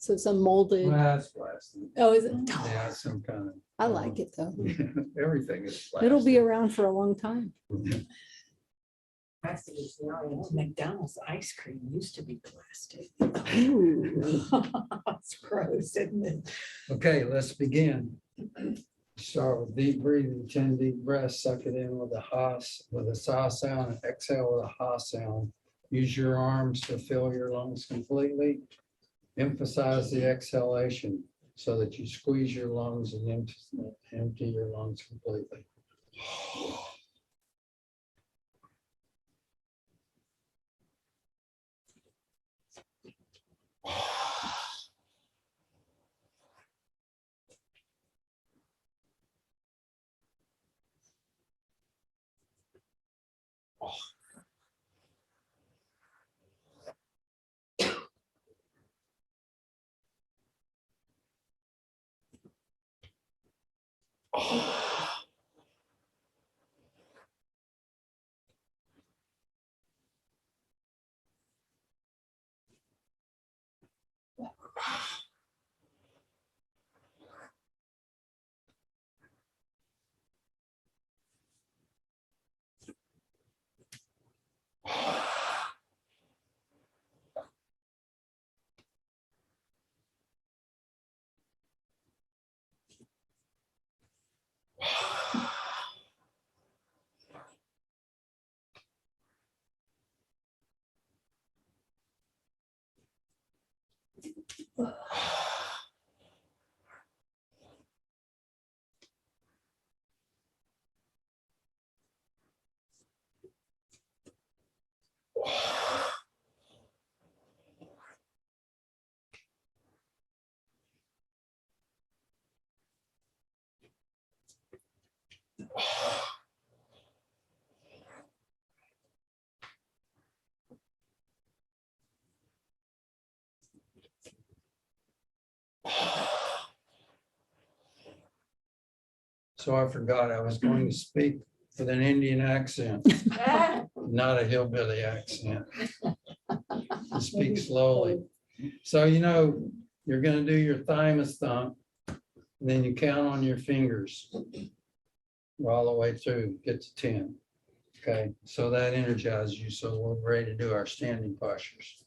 So some molded. Well, that's plastic. Oh, is it? Yeah, some kind of. I like it though. Everything is plastic. It'll be around for a long time. McDonald's ice cream used to be plastic. Ooh. It's gross, isn't it? Okay, let's begin. Start with deep breathing, 10 deep breaths, suck it in with a sa sound, and exhale with a ha sound. Use your arms to fill your lungs completely. Emphasize the exhalation so that you squeeze your lungs and empty your lungs completely. So I forgot I was going to speak with an Indian accent, not a hillbilly accent. Speak slowly. So, you're going to do your thymus thump, and then you count on your fingers all the way through, get to 10. Okay, so that energizes you. So we're ready to do our standing postures.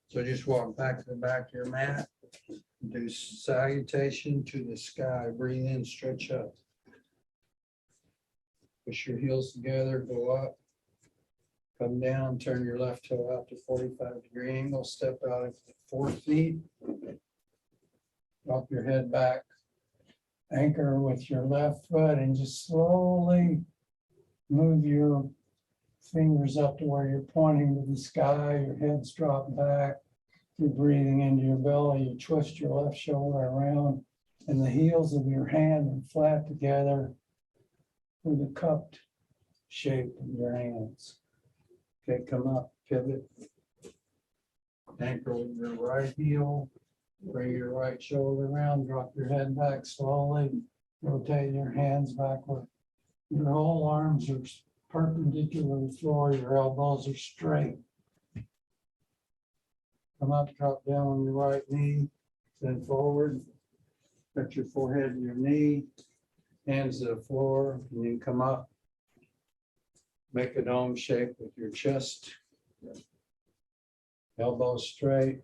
So just walk back to the back of your mat, do salutation to the sky, breathe in, stretch up. Push your heels together, go up, come down, turn your left toe out to 45-degree angle, step out at 4 feet. Drop your head back, anchor with your left foot, and just slowly move your fingers up to where you're pointing to the sky, your head's dropped back, you're breathing into your belly, you twist your left shoulder around, and the heels of your hand are flat together with a cupped shape of your hands. Okay, come up, pivot. Anchor with your right heel, bring your right shoulder around, drop your head back slowly, rotate your hands backward. Your whole arms are perpendicular to the floor, your elbows are straight. Come up, drop down on your right knee, then forward. Put your forehead to your knee, hands to the floor, and then come up. Make a dome shape with your chest. Elbows straight,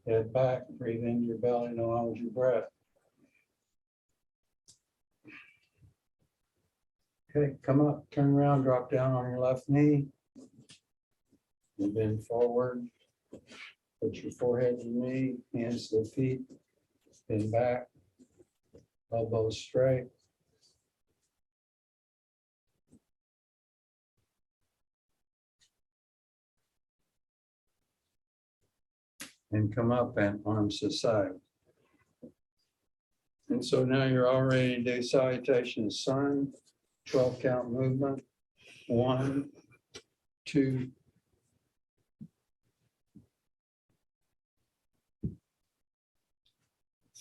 head back, breathe into your belly, no hold your breath. Okay, come up, turn around, drop down on your left knee. And bend forward. Put your forehead to your knee, hands to the feet, bend back, elbows straight. And come up and arms to the side. And so now you're all ready to do salutation of sun, 12 count movement. 1, 2,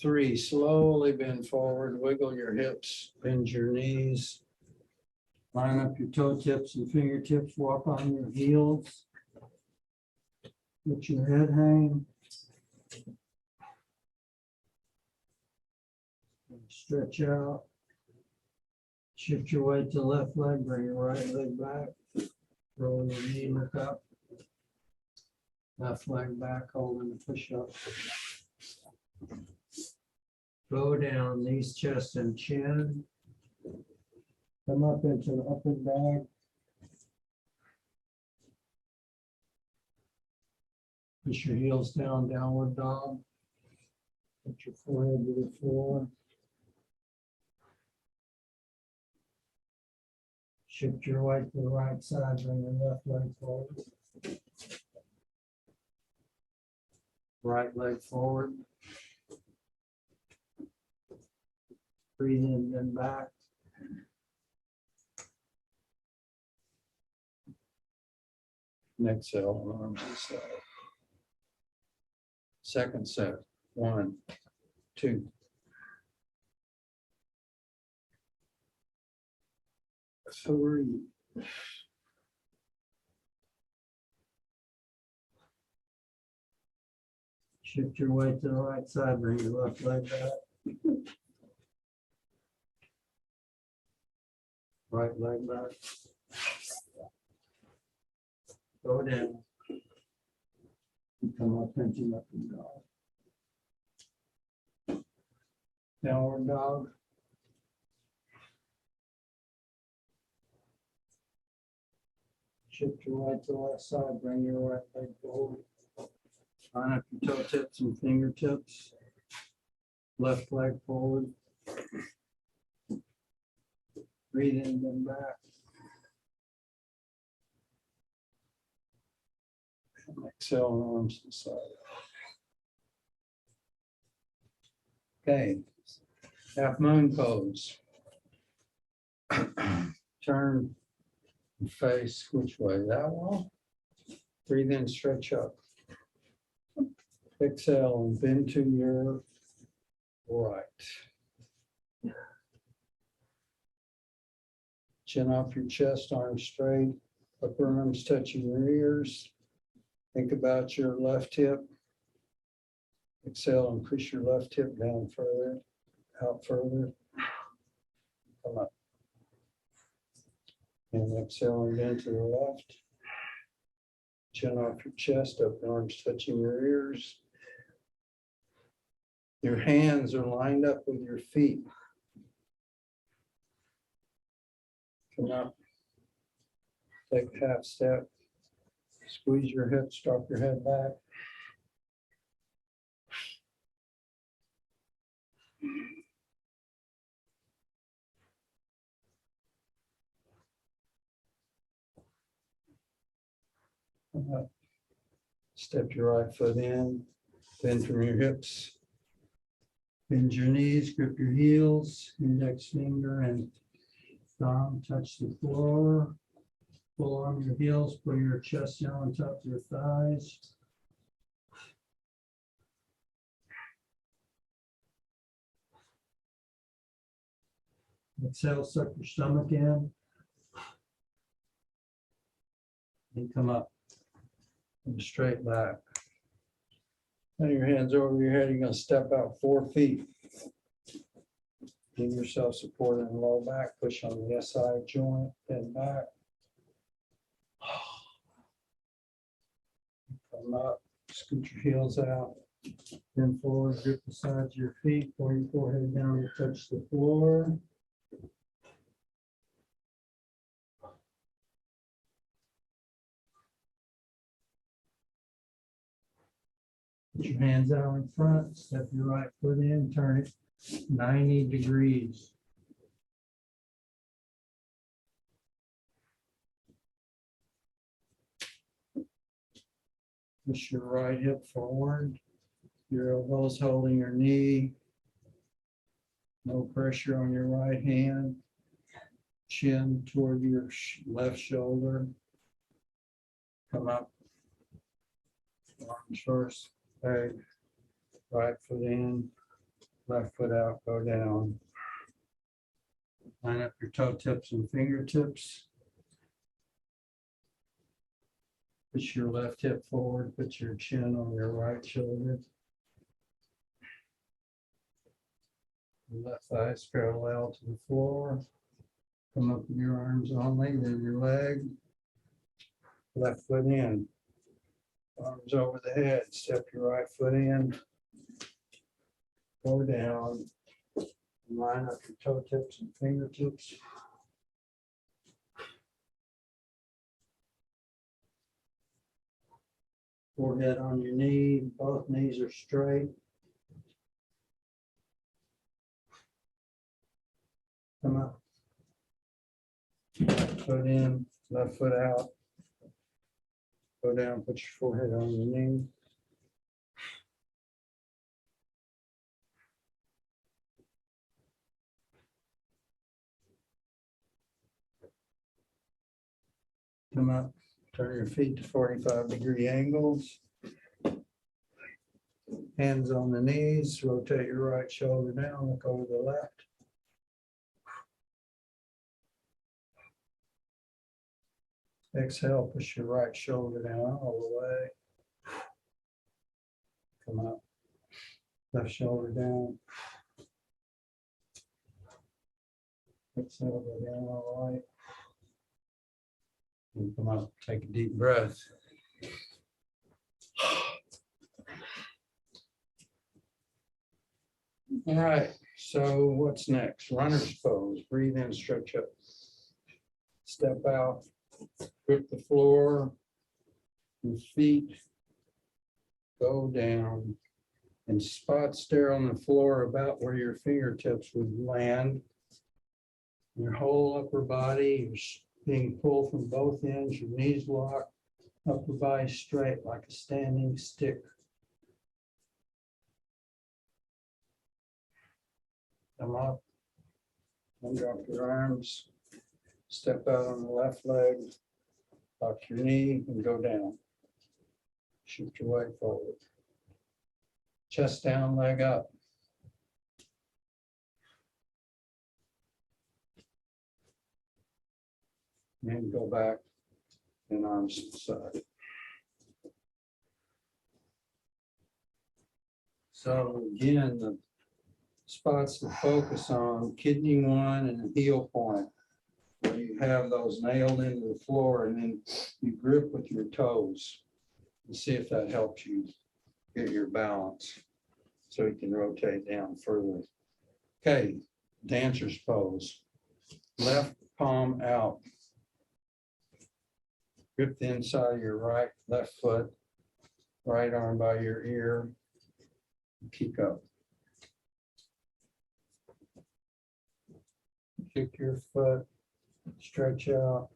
3. Slowly bend forward, wiggle your hips, bend your knees. Line up your toe tips and fingertips, walk on your heels. Let your head hang. Stretch out. Shift your weight to the left leg, bring your right leg back. Roll your knee, look up. Left leg back, holding the push up. Go down, knees, chest, and chin. Come up into the upper back. Push your heels down, downward dog. Put your forehead to the floor. Shift your weight to the right side, bring your left leg forward. Right leg forward. Breathe in, then back. And exhale, arms to the side. Second set, 1, 2. 3. Shift your weight to the right side, bring your left leg back. Right leg back. Go down. Come up into up and dog. Downward dog. Shift your right to the left side, bring your right leg forward. Line up your toe tips and fingertips. Left leg forward. Breathe in, then back. And exhale, arms to the side. Okay, half moon pose. Turn and face which way? That way. Breathe in, stretch up. Exhale and bend to your right. Chin off your chest, arms straight, upper arms touching your ears. Think about your left hip. Exhale and push your left hip down further, out further. Come up. And exhale and bend to the left. Chin off your chest, upper arms touching your ears. Your hands are lined up with your feet. Come up. Take a half step. Squeeze your hips, drop your head back. Come up. Step your right foot in, bend from your hips. Bend your knees, grip your heels, index finger and thumb touch the floor. Pull on your heels, pull your chest down on top of your thighs. Exhale, suck your stomach in. And come up and straight back. And your hands over your head, you're going to step out 4 feet. Give yourself support in the low back, push on the SI joint, and back. Come up, scoot your heels out, then forward, grip the sides of your feet, pull your forehead down to touch the floor. Put your hands out in front, step your right foot in, turn it 90 degrees. Push your right hip forward, your elbows holding your knee. No pressure on your right hand. Chin toward your left shoulder. Come up. Arms first, leg, right foot in, left foot out, go down. Line up your toe tips and fingertips. Push your left hip forward, put your chin on your right shoulder. Left thigh is parallel to the floor. Come up with your arms only, then your leg. Left foot in. Arms over the head. Step your right foot in. Go down. Line up your toe tips and fingertips. Forehead on your knee. Both knees are straight. Come up. Right foot in, left foot out. Go down, put your forehead on your knee. Come up, turn your feet to 45-degree angles. Hands on the knees, rotate your right shoulder down, look over the left. Exhale, push your right shoulder down all the way. Come up, left shoulder down. Exhale, go down all the way. And come up, take a deep breath. All right, so what's next? Runner's pose. Breathe in, stretch up. Step out, grip the floor, your feet go down and spot stare on the floor about where your fingertips would land. Your whole upper body is being pulled from both ends, your knees locked, upper body straight like a standing stick. Come up, and drop your arms, step out on the left leg, lock your knee and go down. Shoot your weight forward. Chest down, leg up. And go back and arms to the side. So again, the spots to focus on, kidney 1 and the heel point, where you have those nailed into the floor and then you grip with your toes and see if that helps you get your balance so you can rotate down further. Okay, dancer's pose. Left palm out. Grip the inside of your left foot, right arm by your ear. Kick up. Kick your foot, stretch out.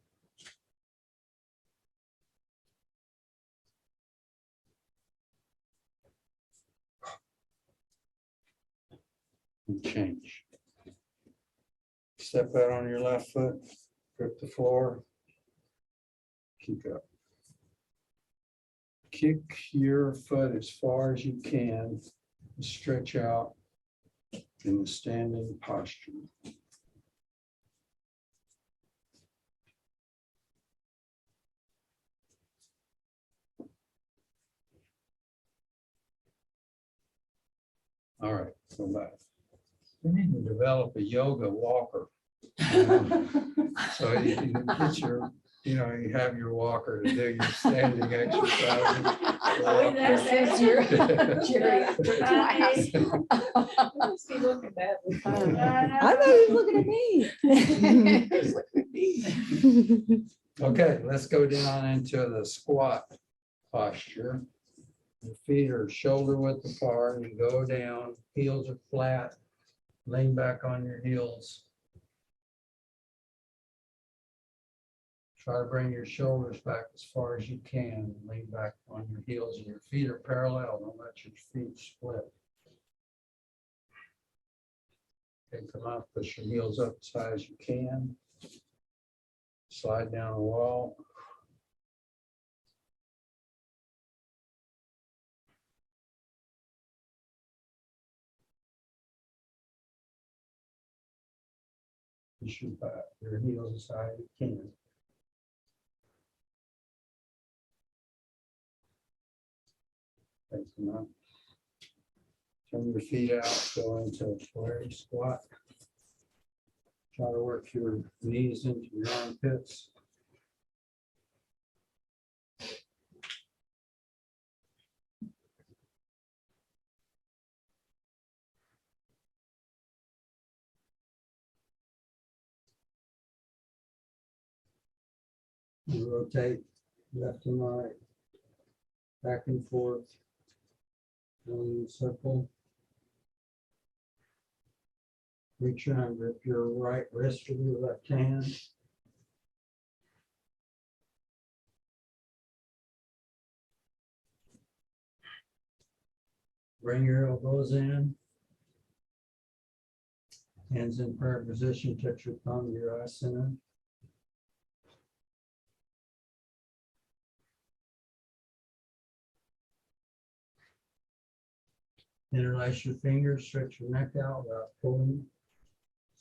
And change. Step out on your left foot, grip the floor, kick up. Kick your foot as far as you can, stretch out in the standing posture. All right, go back. We need to develop a yoga walker. So you can get your, you have your walker to do your standing exercises. This is your geriatric class. I thought he was looking at me. He's looking at me. Okay, let's go down into the squat posture. Your feet are shoulder width apart. You go down, heels are flat. Lean back on your heels. Try to bring your shoulders back as far as you can. Lean back on your heels and your feet are parallel. Don't let your feet split. Okay, come up, push your heels up as high as you can. Slide down the wall. Push your back, your heels as high as you can. Take them up. Turn your feet out, go into a Polaris squat. Try to work your knees into your armpits. You rotate left and right, back and forth, going in a circle. Reach around, grip your right wrist with your left hand. Bring your elbows in. Hands in prayer position, touch your palm to your eye center. Interlace your fingers, stretch your neck out without pulling.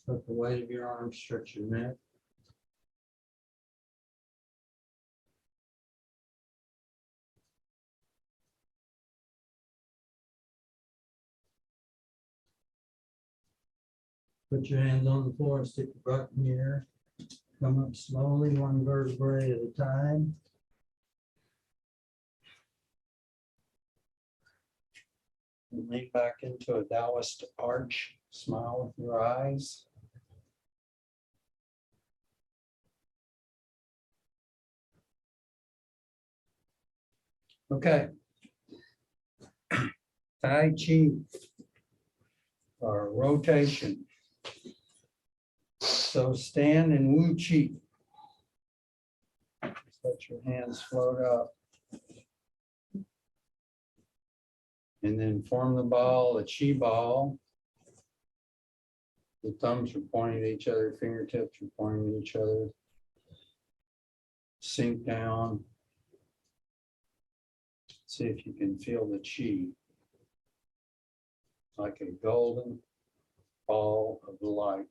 Let the weight of your arms stretch your neck. Put your hands on the floor, stick your butt in the air. Come up slowly, one vertebrae at a time. And lean back into a Taoist arch. Smile with your eyes. Okay. Tai Chi or rotation. So stand in Wu Chi. Let your hands float up. And then form the ball, a Chi ball. The thumbs are pointing at each other, fingertips are pointing at each other. Sink down. See if you can feel the Chi. Like a golden ball of light.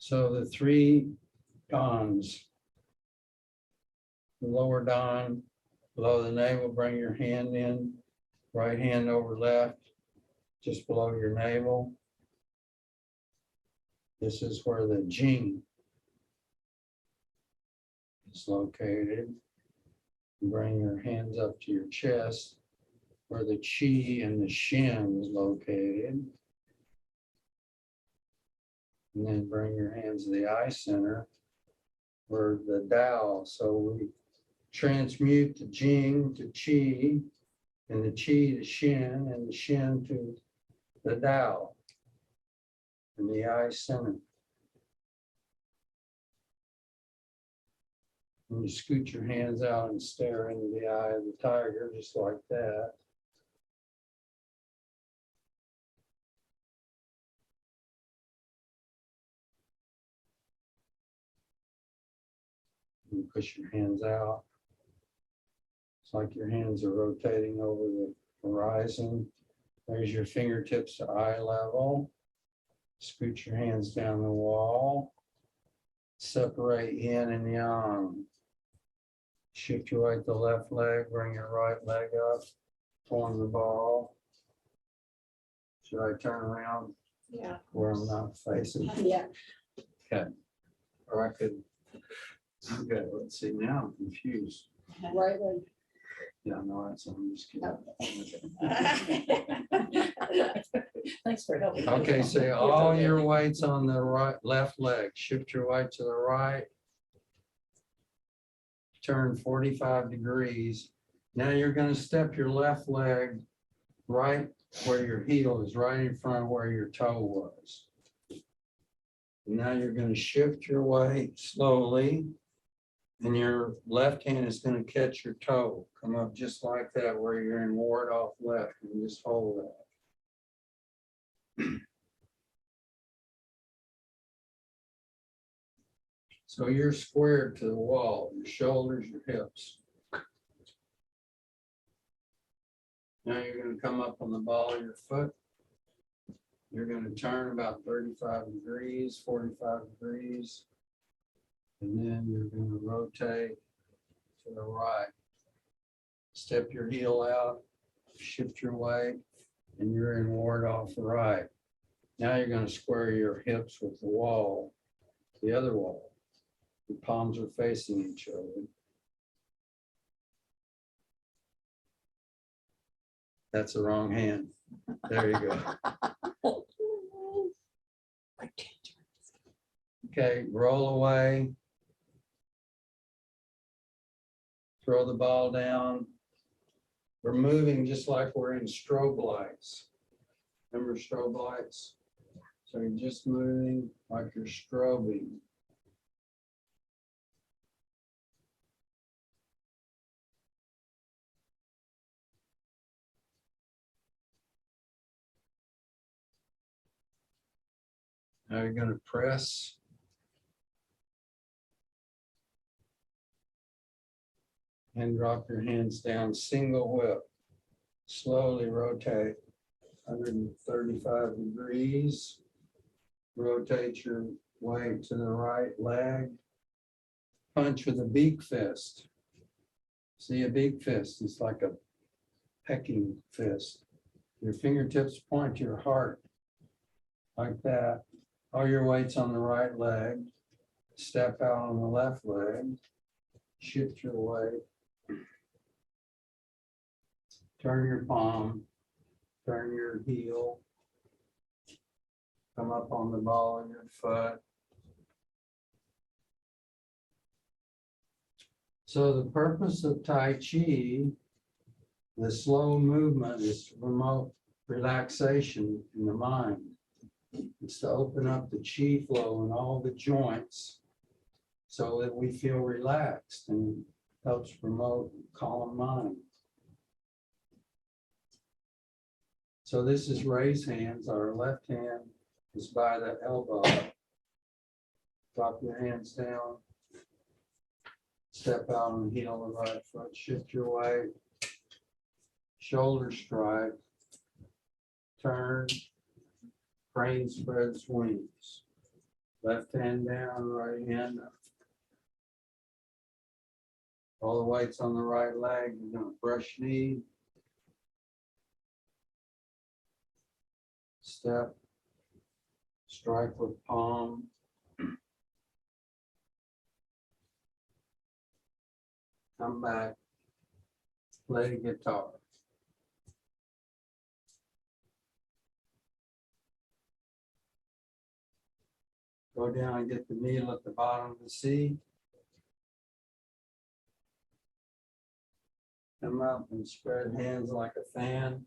So the three dons, the lower don, below the navel, bring your hand in, right hand over left, just below your navel. This is where the Jing is located. Bring your hands up to your chest, where the Qi and the Shin is located. And then bring your hands to the eye center, where the Tao. So we transmute the Jing to Qi, and the Qi to Shin, and the Shin to the Tao, and the eye center. And you scoot your hands out and stare into the eye of the tiger, just like that. And push your hands out. It's like your hands are rotating over the horizon. There's your fingertips to eye level. Scoot your hands down the wall. Separate yin and yang. Shift your right to left leg, bring your right leg up, form the ball. Should I turn around Yeah. where I'm not facing? Yeah. Okay. Or I could, okay, let's see, now I'm confused. Right leg. Yeah, no, that's, I'm just kidding. Thanks for helping. Okay, so all your weight's on the right, left leg. Shift your weight to the right. Turn 45 degrees. Now you're going to step your left leg right where your heel is, right in front of where your toe was. Now you're going to shift your weight slowly, and your left hand is going to catch your toe. Come up just like that, where you're in ward off left, and just hold that. So you're squared to the wall, your shoulders, your hips. Now you're gonna come up on the ball of your foot. You're gonna turn about 35 degrees, 45 degrees. And then you're gonna rotate to the right. Step your heel out, shift your weight, and you're in ward off right. Now you're gonna square your hips with the wall, the other wall. Your palms are facing each other. That's the wrong hand. There you go. Okay, roll away. Throw the ball down. We're moving just like we're in strobe lights. Remember strobe lights? So you're just moving like you're strobing. Now you're going to press. And drop your hands down, single whip. Slowly rotate 135 degrees. Rotate your weight to the right leg. Punch with a beak fist. See a beak fist? It's like a pecking fist. Your fingertips point to your heart. Like that. All your weight's on the right leg. Step out on the left leg. Shift your weight. Turn your palm. Turn your heel. Come up on the ball of your foot. So the purpose of Tai Chi, the slow movement, is to promote relaxation in the mind. It's to open up the chi flow in all the joints so that we feel relaxed, and helps promote calm mind. So this is raise hands. Our left hand is by the elbow. Drop your hands down. Step out on the heel of the right foot. Shift your weight. Shoulder strike. Turn. Crane spread swings. Left hand down, right hand up. All the weight's on the right leg. You're going to brush knee. Step. Strike with palm. Come back. Play the guitar. Go down and get the needle at the bottom of the C. Come up and spread hands like a fan.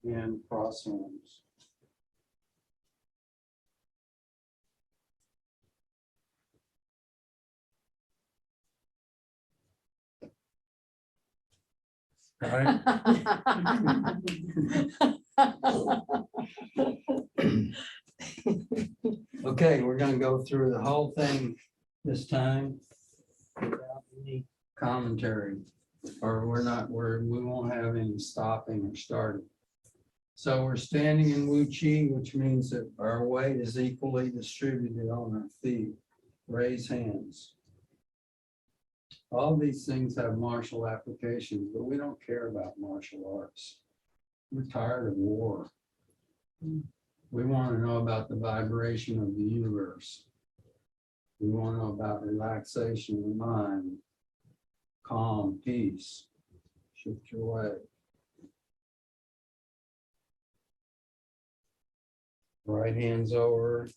And cross arms. All right. Okay, we're going to go through the whole thing this time without any commentary, or we won't have any stopping or starting. So we're standing in Wu Chi, which means that our weight is equally distributed on our feet. Raise hands. All these things have martial applications, but we don't care about martial arts. We're tired of war. We want to know about the vibration of the universe. We want to know about relaxation of the mind, calm, peace. Shift your way. Right hand's over.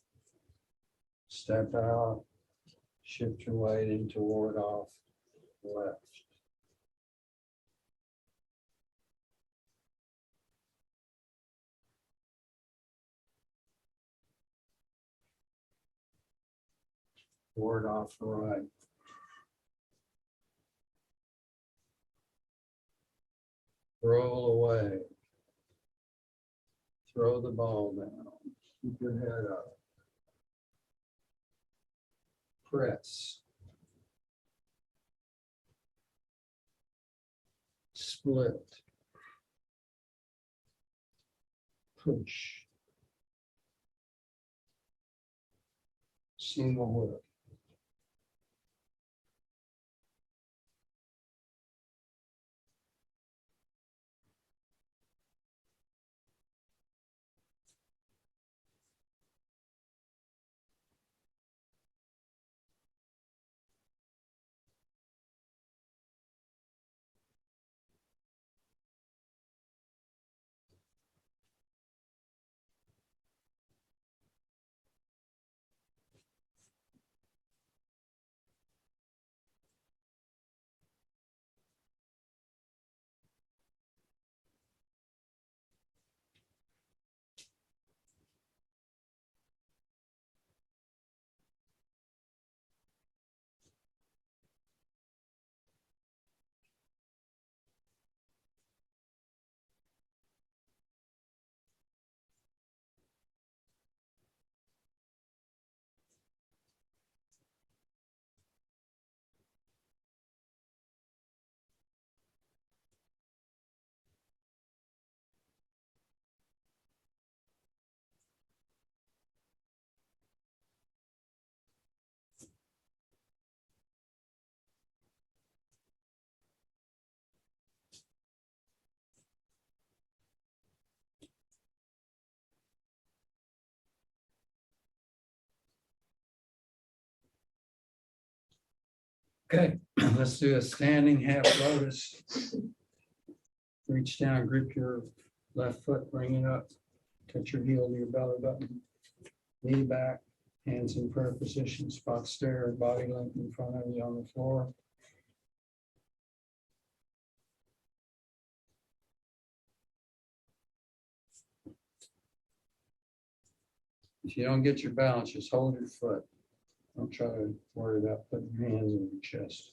Step out. Shift your weight in toward off left. Forward off right. Roll away. Throw the ball down. Keep your head up. Press. split, push, single whip. Okay, let's do a standing half lotus. Reach down, grip your left foot, bring it up, touch your heel to your belly button, knee back, hands in prayer position, spot stare, body length in front of you on the floor. If you don't get your balance, just hold your foot. Don't try to worry about putting your hands in your chest.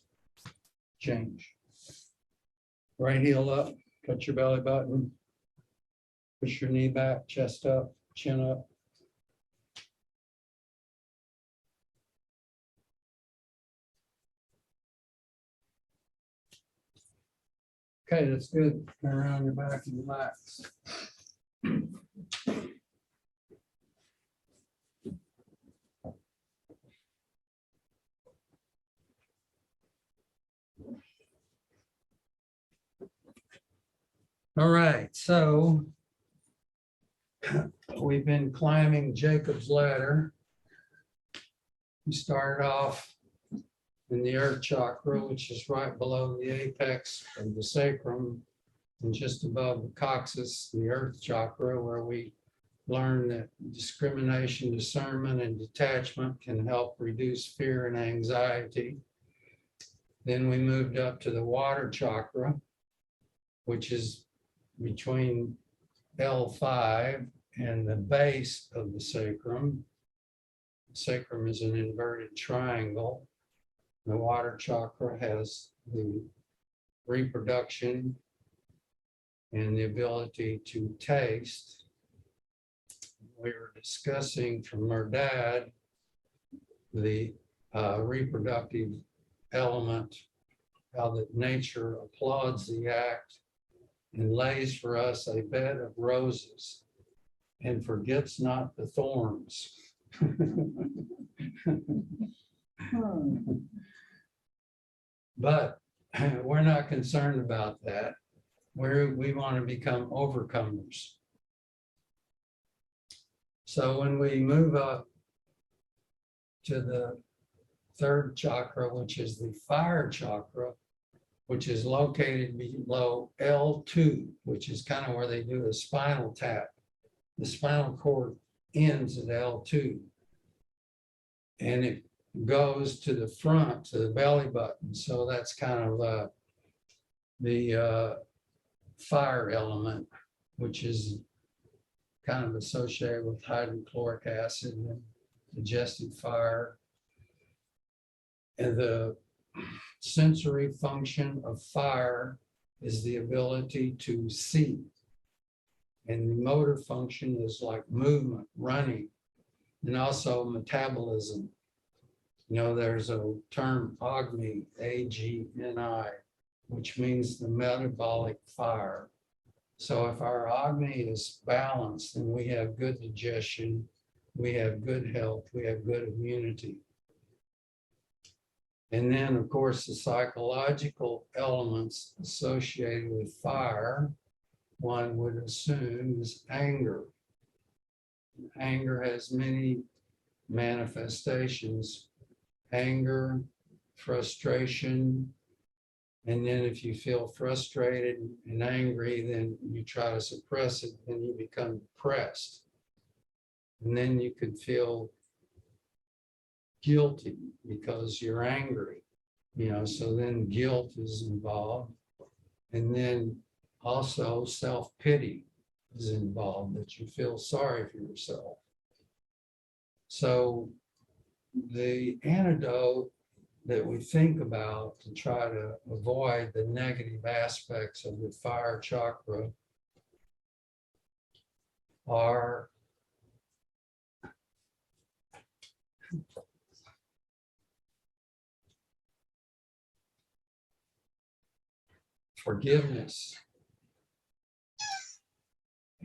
Change. Right heel up, touch your belly button. Push your knee back, chest up, chin up. Okay, that's good. Turn around your back and relax. All right, so we've been climbing Jacob's ladder. We started off in the earth chakra, which is right below the apex of the sacrum and just above the coccyx, the earth chakra, where we learn that discrimination, discernment, and detachment can help reduce fear and anxiety. Then we moved up to the water chakra, which is between L5 and the base of the sacrum. The sacrum is an inverted triangle. The water chakra has the reproduction and the ability to taste. We were discussing from our dad the reproductive element, how that nature applauds the act and lays for us a bed of roses and forgets not the thorns. But we're not concerned about that. We want to become overcomers. So when we move up to the third chakra, which is the fire chakra, which is located below L2, which is kind of where they do a spinal tap. The spinal cord ends at L2. And it goes to the front, to the belly button. So that's kind of the fire element, which is kind of associated with hydrochloric acid and digestive fire. And the sensory function of fire is the ability to see. And the motor function is like movement, running, and also metabolism. You know, there's a term, Agni, A-G-N-I, which means the metabolic fire. So if our Agni is balanced, then we have good digestion, we have good health, we have good immunity. And then, of course, the psychological elements associated with fire, one would assume, is anger. Anger has many manifestations: anger, frustration, and then if you feel frustrated and angry, then you try to suppress it, then you become depressed. And then you could feel guilty because you're angry, so then guilt is involved. And then also self-pity is involved, that you feel sorry for yourself. So the antidote that we think about to try to avoid the negative aspects of the fire chakra are forgiveness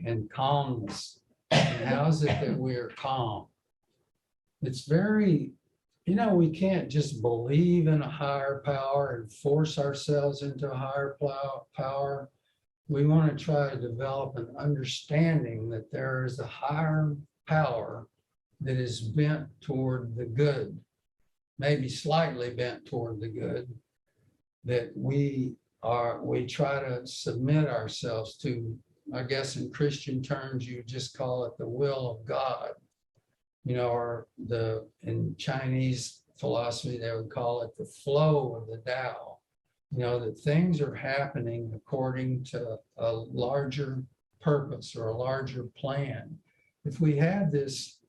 and calmness. And how is it that we are calm? It's very, we can't just believe in a higher power and force ourselves into a higher power. We want to try to develop an understanding that there is a higher power that is bent toward the good, maybe slightly bent toward the good, that we try to submit ourselves to. I guess in Christian terms, you just call it the will of God, or in Chinese philosophy, they would call it the flow of the Tao, that things are happening according to a larger purpose or a larger plan. If we have this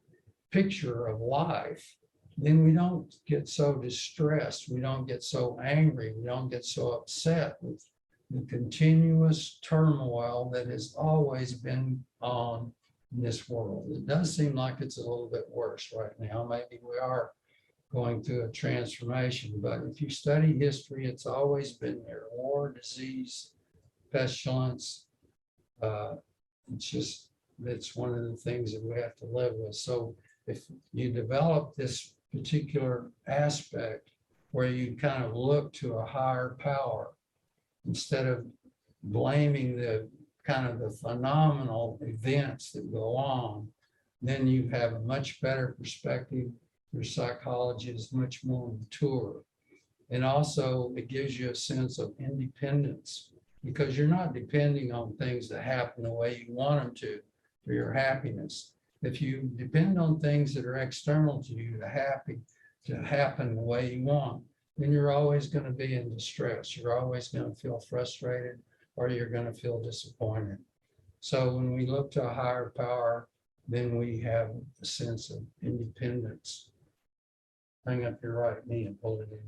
picture of life, then we don't get so distressed, we don't get so angry, we don't get so upset with the continuous turmoil that has always been on in this world. It does seem like it's a little bit worse right now. Maybe we are going through a transformation, but if you study history, it's always been there: war, disease, pestilence. It's one of the things that we have to live with. So if you develop this particular aspect where you kind of look to a higher power, instead of blaming the kind of the phenomenal events that go on, then you have a much better perspective. Your psychology is much more mature. And also it gives you a sense of independence, because you're not depending on things that happen the way you want them to for your happiness. If you depend on things that are external to you to happen the way you want, then you're always going to be in distress. You're always going to feel frustrated, or you're going to feel disappointed. So when we look to a higher power, then we have a sense of independence. Bring up your right knee and pull it in.